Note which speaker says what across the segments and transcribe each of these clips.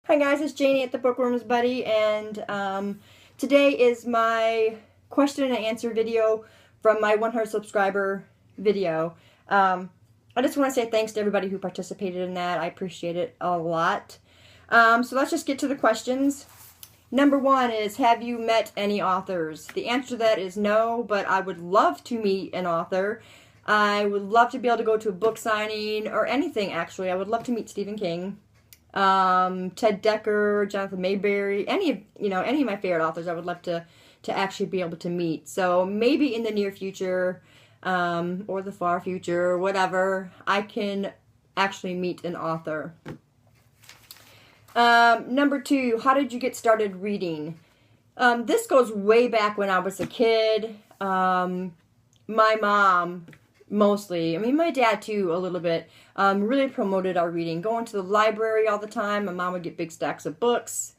Speaker 1: Hi guys, it's Janie at the Bookworms Buddy, and today is my question and answer video from my 100 subscriber video. I just want to say thanks to everybody who participated in that. I appreciate it a lot. So let's just get to the questions. Number one is, have you met any authors? The answer to that is no, but I would love to meet an author. I would love to be able to go to a book signing or anything, actually. I would love to meet Stephen King. Ted Decker, Jonathan Mayberry, any of my favorite authors I would love to actually be able to meet. So maybe in the near future, or the far future, whatever, I can actually meet an author. Number two, how did you get started reading? This goes way back when I was a kid. My mom, mostly, I mean my dad too a little bit, really promoted our reading. Going to the library all the time. My mom would get big stacks of books.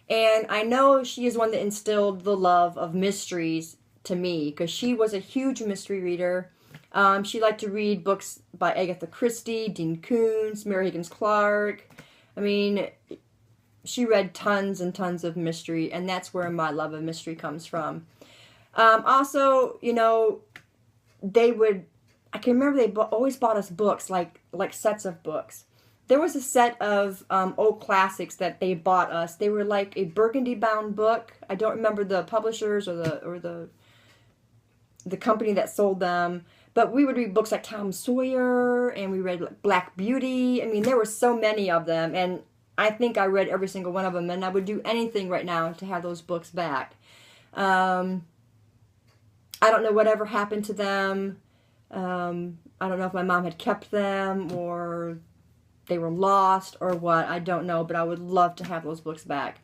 Speaker 1: And I know she is one that instilled the love of mysteries to me, because she was a huge mystery reader. She liked to read books by Agatha Christie, Dean Koontz, Mary Higgins Clark. I mean, she read tons and tons of mystery, and that's where my love of mystery comes from. Also, I can remember they always bought us books, like sets of books. There was a set of old classics that they bought us. They were like a burgundy-bound book. I don't remember the publishers or the company that sold them. But we would read books like Tom Sawyer, and we read like Black Beauty. I mean, there were so many of them, and I think I read every single one of them, and I would do anything right now to have those books back. I don't know whatever happened to them. I don't know if my mom had kept them or they were lost or what. I don't know, but I would love to have those books back.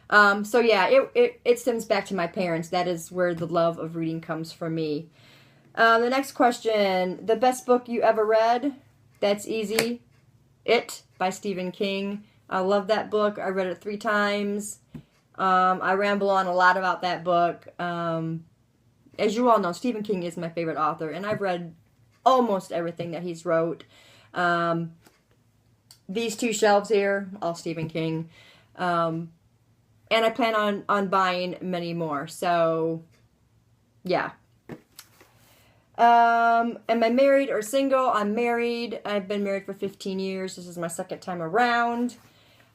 Speaker 1: So yeah, it stems back to my parents. That is where the love of reading comes from me. The next question, the best book you ever read? That's easy. It by Stephen King. I love that book. I read it 3 times. I ramble on a lot about that book. As you all know, Stephen King is my favorite author, and I've read almost everything that he's wrote. These 2 shelves here, all Stephen King. And I plan on buying many more. So, yeah. Am I married or single? I'm married. I've been married for 15 years. This is my 2nd time around.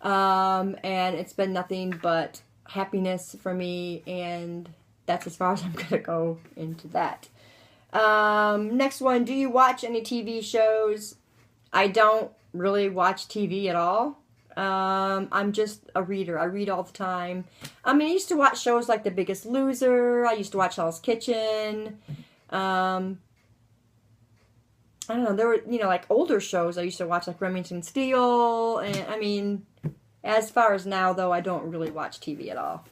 Speaker 1: And it's been nothing but happiness for me, and that's as far as I'm going to go into that. Next one, do you watch any TV shows? I don't really watch TV at all. I'm just a reader. I read all the time. I mean, I used to watch shows like The Biggest Loser. I used to watch Hell's Kitchen. I don't know, there were, like older shows I used to watch, like Remington Steele, and I mean, as far as now, though, I don't really watch TV at all.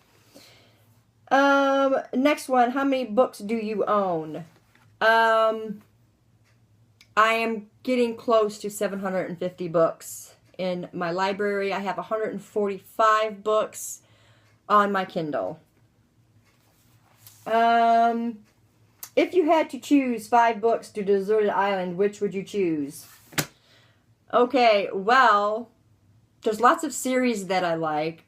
Speaker 1: Next one, how many books do you own? I am getting close to 750 books in my library. I have 145 books on my Kindle. If you had to choose 5 books to Deserted Island, which would you choose? Okay, well, there's lots of series that I like.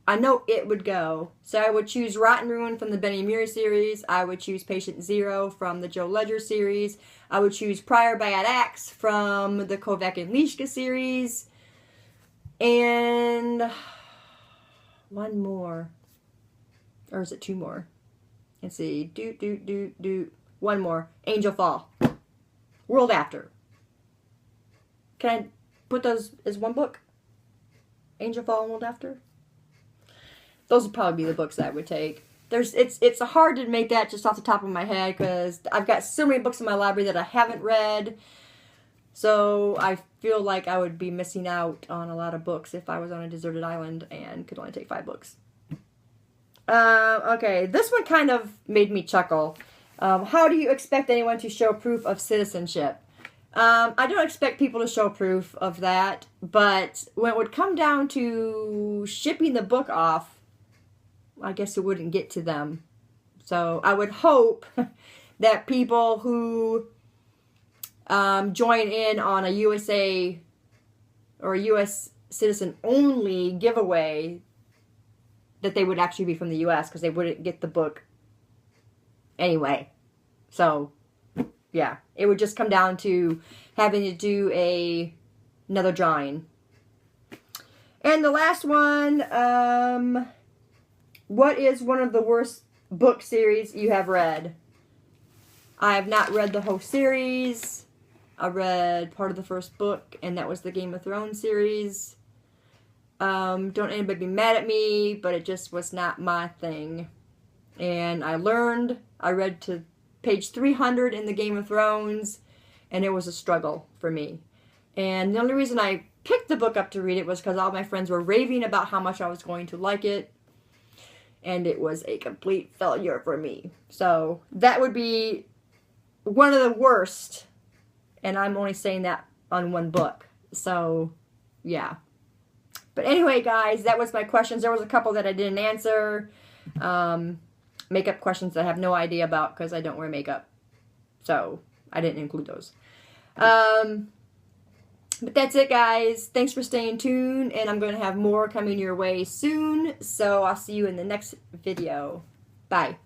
Speaker 1: I know it would go. So I would choose Rotten Ruin from the Benny Muir series. I would choose Patient Zero from the Joe Ledger series. I would choose Prior Bad Acts from the Kovac and Lishka series. And one more. Or is it 2 more? Let's see. One more. Angel Fall. World After. Can I put those as one book? Angel Fall and World After? Those would probably be the books that I would take. It's hard to make that just off the top of my head, because I've got so many books in my library that I haven't read. So I feel like I would be missing out on a lot of books if I was on a deserted island and could only take 5 books. Okay, this one kind of made me chuckle. How do you expect anyone to show proof of citizenship? I don't expect people to show proof of that, but when it would come down to shipping the book off, I guess it wouldn't get to them. So I would hope that people who join in on a USA or a U.S. citizen only giveaway that they would actually be from the U.S. because they wouldn't get the book anyway. So, yeah, it would just come down to having to do another drawing. And the last one, what is one of the worst book series you have read? I have not read the whole series. I read part of the first book, and that was the Game of Thrones series. Don't anybody be mad at me, but it just was not my thing. And I read to page 300 in the Game of Thrones, and it was a struggle for me. And the only reason I picked the book up to read it was because all my friends were raving about how much I was going to like it. And it was a complete failure for me. So that would be one of the worst. And I'm only saying that on one book. So, yeah. But anyway, guys, that was my questions. There was a couple that I didn't answer. Makeup questions I have no idea about because I don't wear makeup. So, I didn't include those. But that's it, guys. Thanks for staying tuned. And I'm going to have more coming your way soon. So, I'll see you in the next video. Bye.